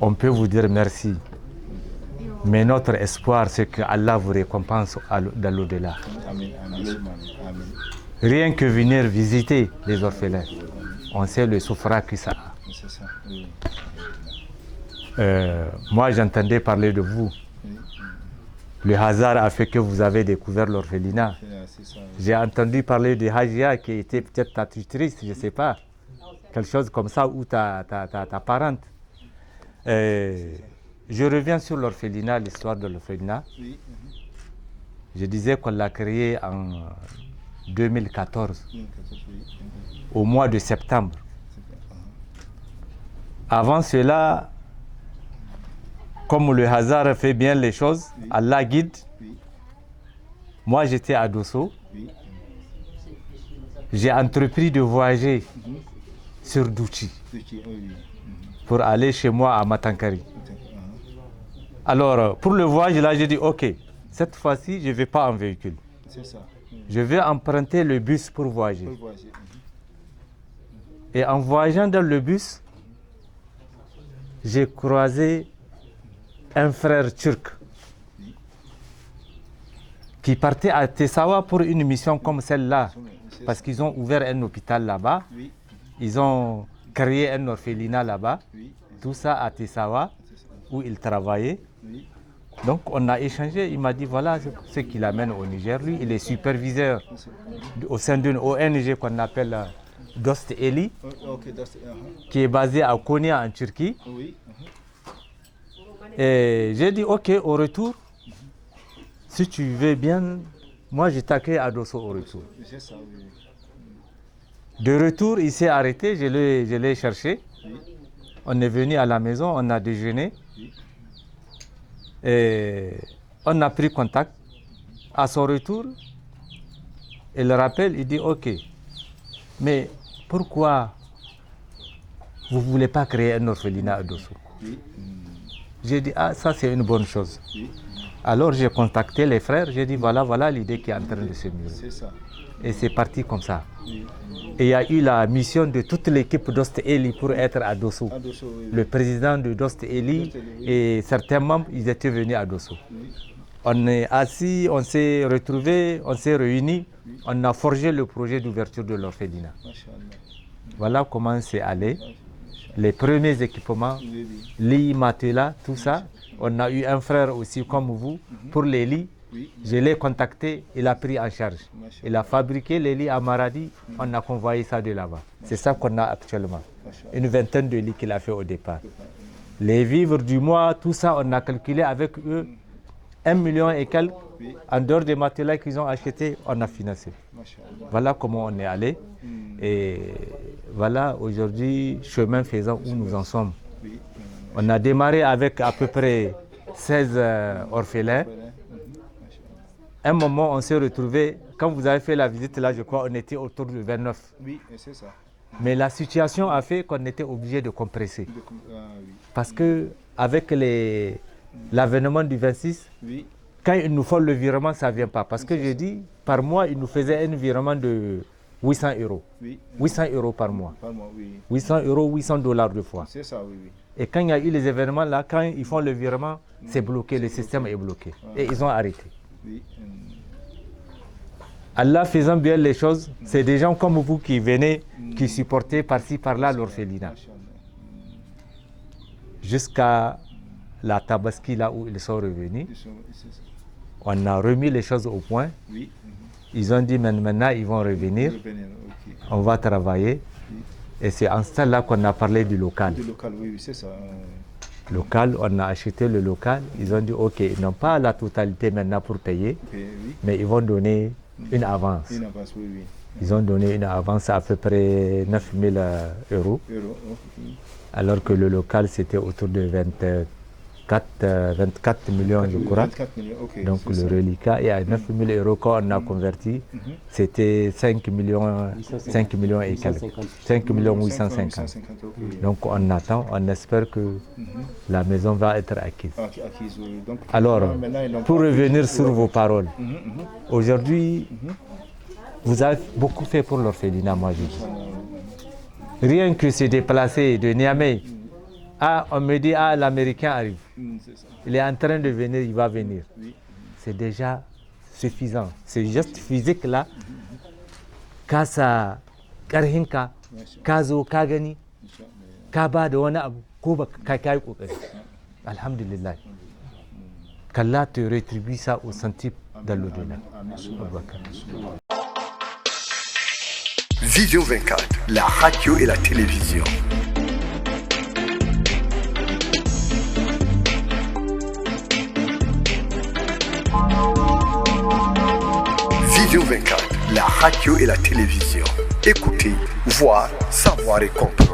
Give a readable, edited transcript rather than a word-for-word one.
on peut vous dire merci. Mais notre espoir, c'est que Allah vous récompense dans l'au-delà. Rien que venir visiter les orphelins, on sait le souffrance que ça a. Moi, j'entendais parler de vous. Le hasard a fait que vous avez découvert l'orphelinat. J'ai entendu parler de Hajia qui était peut-être ta tutrice, je ne sais pas. Quelque chose comme ça, ou ta parente. Je reviens sur l'orphelinat, l'histoire de l'orphelinat. Je disais qu'on l'a créé en 2014, au mois de septembre. Avant cela, comme le hasard fait bien les choses, Allah guide. Moi, j'étais à Dosso. J'ai entrepris de voyager sur Douchi pour aller chez moi à Matankari. Alors, pour le voyage, là, j'ai dit, OK, cette fois-ci, je ne vais pas en véhicule. Je vais emprunter le bus pour voyager. Et en voyageant dans le bus, j'ai croisé un frère turc qui partait à Tessawa pour une mission comme celle-là, parce qu'ils ont ouvert un hôpital là-bas, ils ont créé un orphelinat là-bas, tout ça à Tessawa, où il travaillait. Donc on a échangé, il m'a dit voilà ce qu'il amène au Niger. Lui, il est superviseur au sein d'une ONG qu'on appelle Dost Eli, qui est basée à Konya en Turquie. Et j'ai dit ok, au retour, si tu veux bien, moi je t'accueille à Dosso au retour. De retour, il s'est arrêté, je l'ai cherché. On est venu à la maison, on a déjeuné. Et on a pris contact. À son retour, il le rappelle, il dit ok, mais pourquoi vous ne voulez pas créer un orphelinat à Dosso? J'ai dit ah, ça c'est une bonne chose. Alors j'ai contacté les frères, j'ai dit voilà l'idée qui est en train de se mûrir. Et c'est parti comme ça. Et il y a eu la mission de toute l'équipe Dost Eli pour être à Dosso. Le président de Dost Eli et certains membres, ils étaient venus à Dosso. On est assis, on s'est retrouvés, on s'est réunis, on a forgé le projet d'ouverture de l'orphelinat. Voilà comment c'est allé. Les premiers équipements, lits, matelas, tout ça. On a eu un frère aussi comme vous pour les lits. Je l'ai contacté, il a pris en charge. Il a fabriqué les lits à Maradi, on a convoyé ça de là-bas. C'est ça qu'on a actuellement. Une vingtaine de lits qu'il a fait au départ. Les vivres du mois, tout ça, on a calculé avec eux 1 million et quelques. En dehors des matelas qu'ils ont achetés, on a financé. Voilà comment on est allé. Et voilà aujourd'hui, chemin faisant où nous en sommes. On a démarré avec à peu près 16 orphelins. Un moment, on s'est retrouvé, quand vous avez fait la visite là, je crois, on était autour de 29. Oui, c'est ça. Mais la situation a fait qu'on était obligé de compresser. Parce que avec l'avènement du 26, quand ils nous font le virement, ça ne vient pas. Parce que je dis, par mois, ils nous faisaient un virement de 800 euros. 800 euros par mois. 800 euros, 800 dollars de fois. C'est ça, oui. Et quand il y a eu les événements là, quand ils font le virement, c'est bloqué, le système est bloqué. Et ils ont arrêté. Allah faisant bien les choses, c'est des gens comme vous qui venez, qui supportez par-ci, par-là l'orphelinat. Jusqu'à la Tabaski, là où ils sont revenus, on a remis les choses au point. Ils ont dit maintenant ils vont revenir, on va travailler. Et c'est en ce temps-là qu'on a parlé du local. Du local, oui, c'est ça. Local, on a acheté le local. Ils ont dit ok, ils n'ont pas la totalité maintenant pour payer, mais ils vont donner une avance. Une avance, oui. Ils ont donné une avance à peu près 9 000 euros. Alors que le local c'était autour de 24 millions, je crois. 24 millions, okay, donc le reliquat, et à 9 000 euros, quand on a converti, c'était 5 millions et quelques. 5 millions 850. Donc on attend, on espère que la maison va être acquise. Alors, pour revenir sur vos paroles, aujourd'hui, vous avez beaucoup fait pour l'orphelinat, moi je dis. Rien que se déplacer de Niamey Ah, on me dit, ah, l'Américain arrive. C'est ça. Il est en train de venir, il va venir. Oui. C'est déjà suffisant. C'est juste physique là. Kasa karhinka, ka zo ka gani, ka ba da wani abu ko ba ka kai kokari. Alhamdulillah. Qu'Allah te rétribue ça au centime dans l'au-delà. Vision 24, la radio et la télévision. Vision 24, la radio et la télévision. Écoutez, voir, savoir et comprendre.